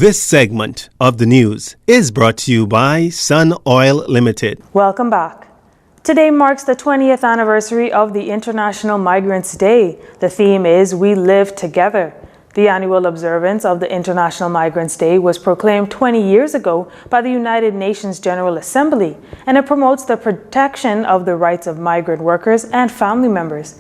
This segment of the news is brought to you by Sun Oil Limited. Welcome back. Today marks the 20th anniversary of the International Migrants' Day. The theme is We Live Together. The annual observance of the International Migrants' Day was proclaimed 20 years ago by the United Nations General Assembly, and it promotes the protection of the rights of migrant workers and family members.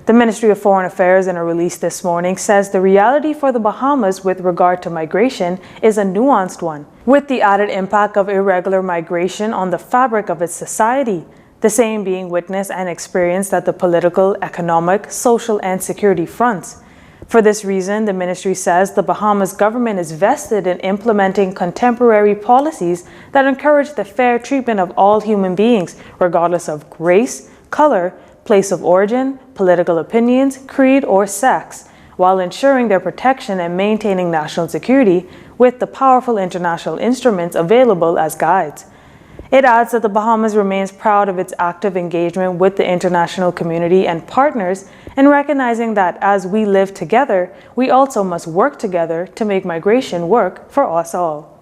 The Ministry of Foreign Affairs, in a release this morning, says the reality for the Bahamas with regard to migration is a nuanced one, with the added impact of irregular migration on the fabric of its society, the same being witnessed and experienced at the political, economic, social, and security fronts. For this reason, the ministry says the Bahamas government is vested in implementing contemporary policies that encourage the fair treatment of all human beings, regardless of race, color, place of origin, political opinions, creed, or sex, while ensuring their protection and maintaining national security with the powerful international instruments available as guides. It adds that the Bahamas remains proud of its active engagement with the international community and partners, and recognizing that as we live together, we also must work together to make migration work for us all.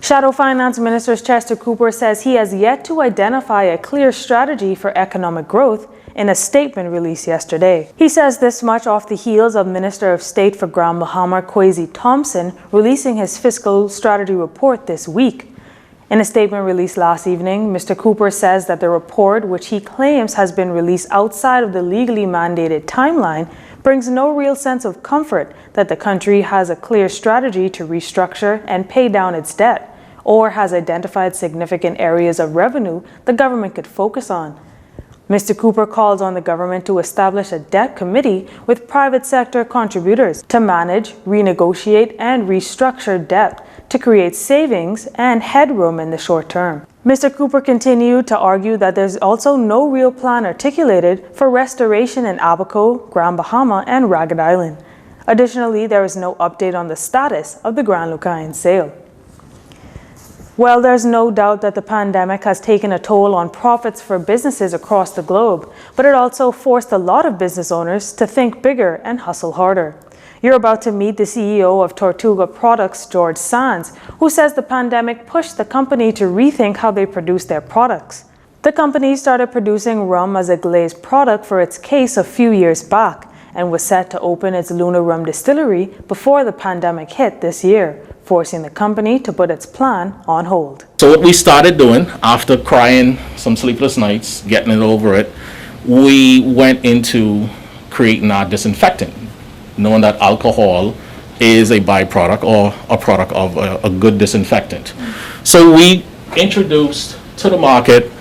Shadow Finance Minister Chester Cooper says he has yet to identify a clear strategy for economic growth in a statement released yesterday. He says this much off the heels of Minister of State for Grand Bahama Kwesi Thompson releasing his fiscal strategy report this week. In a statement released last evening, Mr. Cooper says that the report, which he claims has been released outside of the legally mandated timeline, brings no real sense of comfort that the country has a clear strategy to restructure and pay down its debt, or has identified significant areas of revenue the government could focus on. Mr. Cooper calls on the government to establish a debt committee with private sector contributors to manage, renegotiate, and restructure debt to create savings and headroom in the short term. Mr. Cooper continued to argue that there's also no real plan articulated for restoration in Abaco, Grand Bahama, and Ragged Island. Additionally, there is no update on the status of the Grand Lucayan sale. Well, there's no doubt that the pandemic has taken a toll on profits for businesses across the globe, but it also forced a lot of business owners to think bigger and hustle harder. You're about to meet the CEO of Tortuga Products, George Sands, who says the pandemic pushed the company to rethink how they produce their products. The company started producing rum as a glazed product for its case a few years back and was set to open its Luna Rum distillery before the pandemic hit this year, forcing the company to put its plan on hold. So what we started doing after crying some sleepless nights, getting it over it, we went into creating our disinfectant, knowing that alcohol is a byproduct or a product of a good disinfectant. So we introduced to the market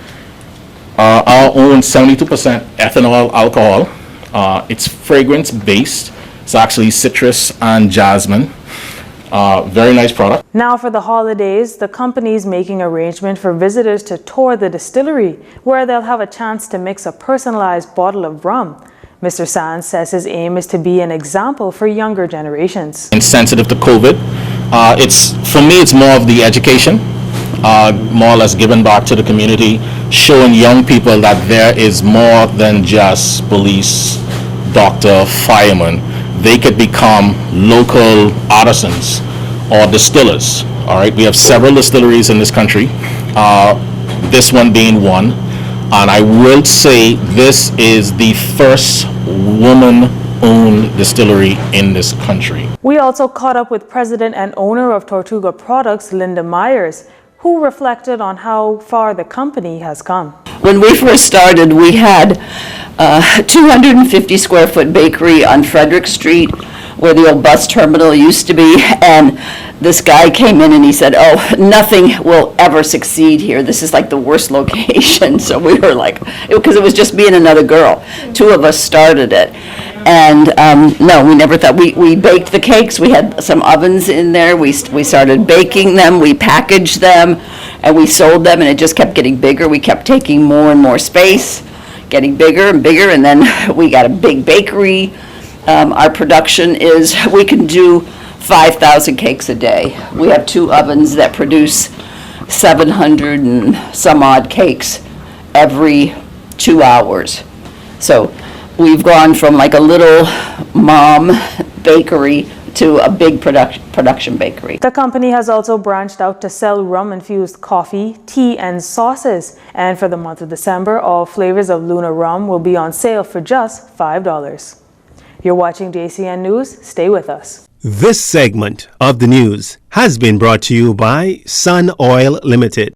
our own 72% ethanol alcohol. It's fragrance based. It's actually citrus and jasmine. Very nice product. Now for the holidays, the company is making arrangement for visitors to tour the distillery, where they'll have a chance to mix a personalized bottle of rum. Mr. Sands says his aim is to be an example for younger generations. Insensitive to COVID. For me, it's more of the education, more or less giving back to the community, showing young people that there is more than just police, doctor, fireman. They could become local artisans or distillers. All right, we have several distilleries in this country, this one being one. And I will say this is the first woman-owned distillery in this country. We also caught up with president and owner of Tortuga Products, Linda Myers, who reflected on how far the company has come. When we first started, we had a 250 square foot bakery on Frederick Street, where the old bus terminal used to be, and this guy came in and he said, "Oh, nothing will ever succeed here. This is like the worst location." So we were like, because it was just me and another girl. Two of us started it. And no, we never thought. We baked the cakes. We had some ovens in there. We started baking them. We packaged them, and we sold them, and it just kept getting bigger. We kept taking more and more space, getting bigger and bigger, and then we got a big bakery. Our production is, we can do 5,000 cakes a day. We have two ovens that produce 700 and some odd cakes every 2 hours. So we've gone from like a little mom bakery to a big production bakery. The company has also branched out to sell rum-infused coffee, tea, and sauces. And for the month of December, all flavors of Luna rum will be on sale for just $5. You're watching JCN News. Stay with us. This segment of the news has been brought to you by Sun Oil Limited.